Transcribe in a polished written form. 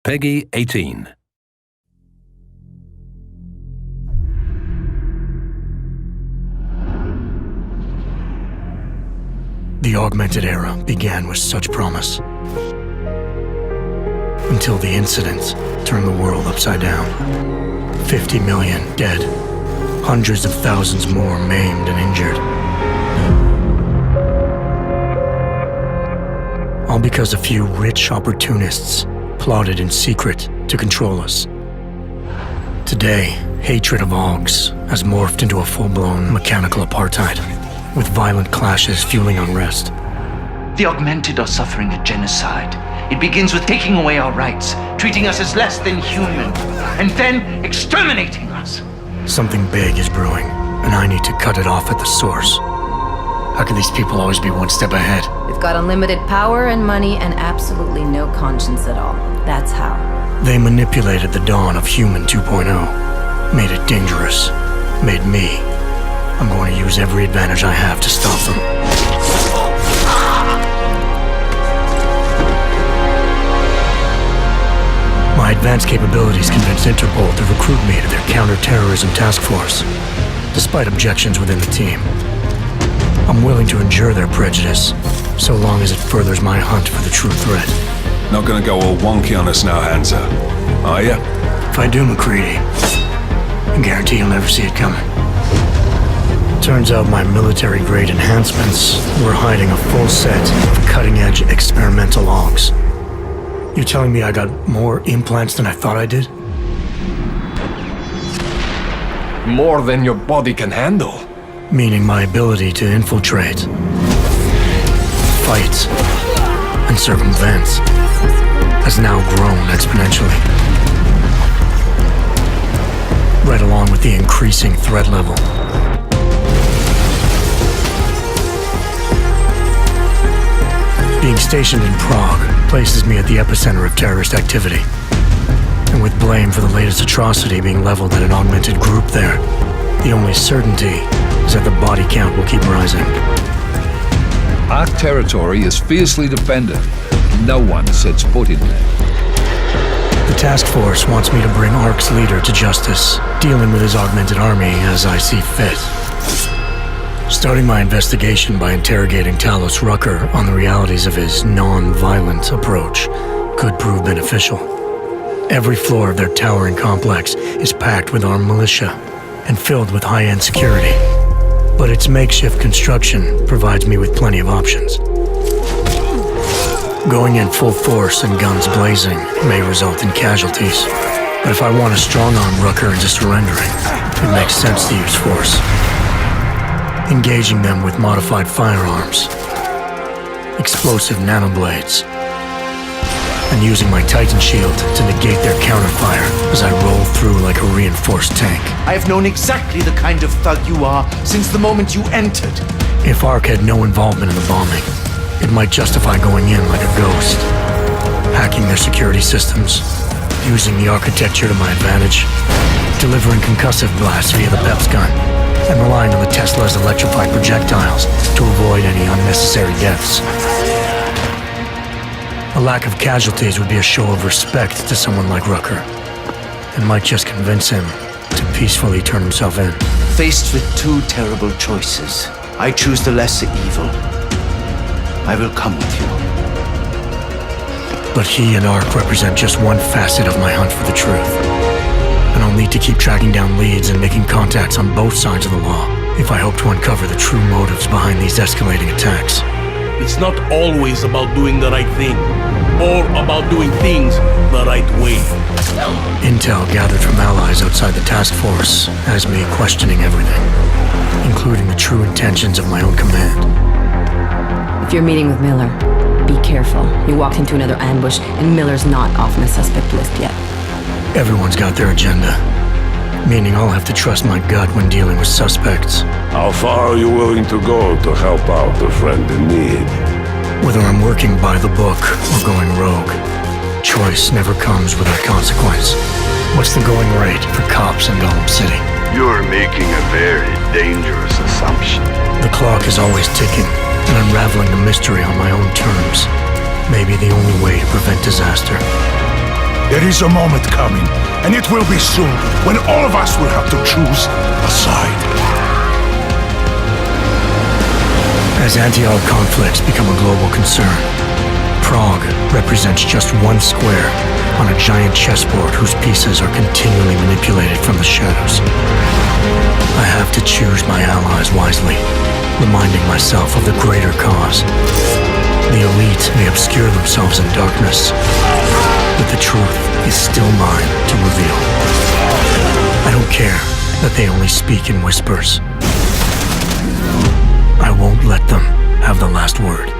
Peggy 18. The augmented era began with such promise. Until the incident turned the world upside down. 50 million dead. Hundreds of thousands more maimed and injured. All because a few rich opportunists plotted in secret to control us. Today, hatred of Augs has morphed into a full-blown mechanical apartheid, with violent clashes fueling unrest. The augmented are suffering a genocide. It begins with taking away our rights, treating us as less than human, and then exterminating us. Something big is brewing, and I need to cut it off at the source. How can these people always be one step ahead? They've got unlimited power and money and absolutely no conscience at all. That's how. They manipulated the dawn of Human 2.0, made it dangerous, made me. I'm going to use every advantage I have to stop them. My advanced capabilities convinced Interpol to recruit me to their counter-terrorism task force, despite objections within the team. I'm willing to endure their prejudice, so long as it furthers my hunt for the true threat. Not gonna go all wonky on us now, Hansa, are ya? If I do, McCready, I guarantee you'll never see it coming. Turns out my military-grade enhancements were hiding a full set of cutting-edge experimental Augs. You're telling me I got more implants than I thought I did? More than your body can handle. Meaning my ability to infiltrate, fight, and circumvent has now grown exponentially. Right along with the increasing threat level. Being stationed in Prague places me at the epicenter of terrorist activity. And with blame for the latest atrocity being leveled at an augmented group there, the only certainty is that the body count will keep rising. Our territory is fiercely defended. No one sets foot in there. The task force wants me to bring ARC's leader to justice, dealing with his augmented army as I see fit. Starting my investigation by interrogating Talos Rucker on the realities of his non-violent approach could prove beneficial. Every floor of their towering complex is packed with armed militia and filled with high-end security. But its makeshift construction provides me with plenty of options. Going in full force and guns blazing may result in casualties. But if I want to strong-arm Rucker into surrendering, it makes sense to use force. Engaging them with modified firearms, explosive nanoblades, and using my Titan shield to negate their counterfire as I roll through like a reinforced tank. I have known exactly the kind of thug you are since the moment you entered. If ARC had no involvement in the bombing, it might justify going in like a ghost, hacking their security systems, using the architecture to my advantage, delivering concussive blasts via the PEPS gun, and relying on the Tesla's electrified projectiles to avoid any unnecessary deaths. A lack of casualties would be a show of respect to someone like Rucker, and might just convince him to peacefully turn himself in. Faced with two terrible choices, I choose the lesser evil. I will come with you. But he and ARC represent just one facet of my hunt for the truth. And I'll need to keep tracking down leads and making contacts on both sides of the law if I hope to uncover the true motives behind these escalating attacks. It's not always about doing the right thing, or about doing things the right way. Intel gathered from allies outside the task force has me questioning everything, including the true intentions of my own command. If you're meeting with Miller, be careful. You walked into another ambush, and Miller's not off the suspect list yet. Everyone's got their agenda, meaning I'll have to trust my gut when dealing with suspects. How far are you willing to go to help out a friend in need? Whether I'm working by the book or going rogue, choice never comes without consequence. What's the going rate for cops in Gotham City? You're making a very dangerous assumption. The clock is always ticking, and unraveling the mystery on my own terms may be the only way to prevent disaster. There is a moment coming, and it will be soon, when all of us will have to choose a side. As anti-Ark conflicts become a global concern, Prague represents just one square on a giant chessboard whose pieces are continually manipulated from the shadows. I have to choose my allies wisely, reminding myself of the greater cause. The elite may obscure themselves in darkness, but the truth is still mine to reveal. I don't care that they only speak in whispers. I won't let them have the last word.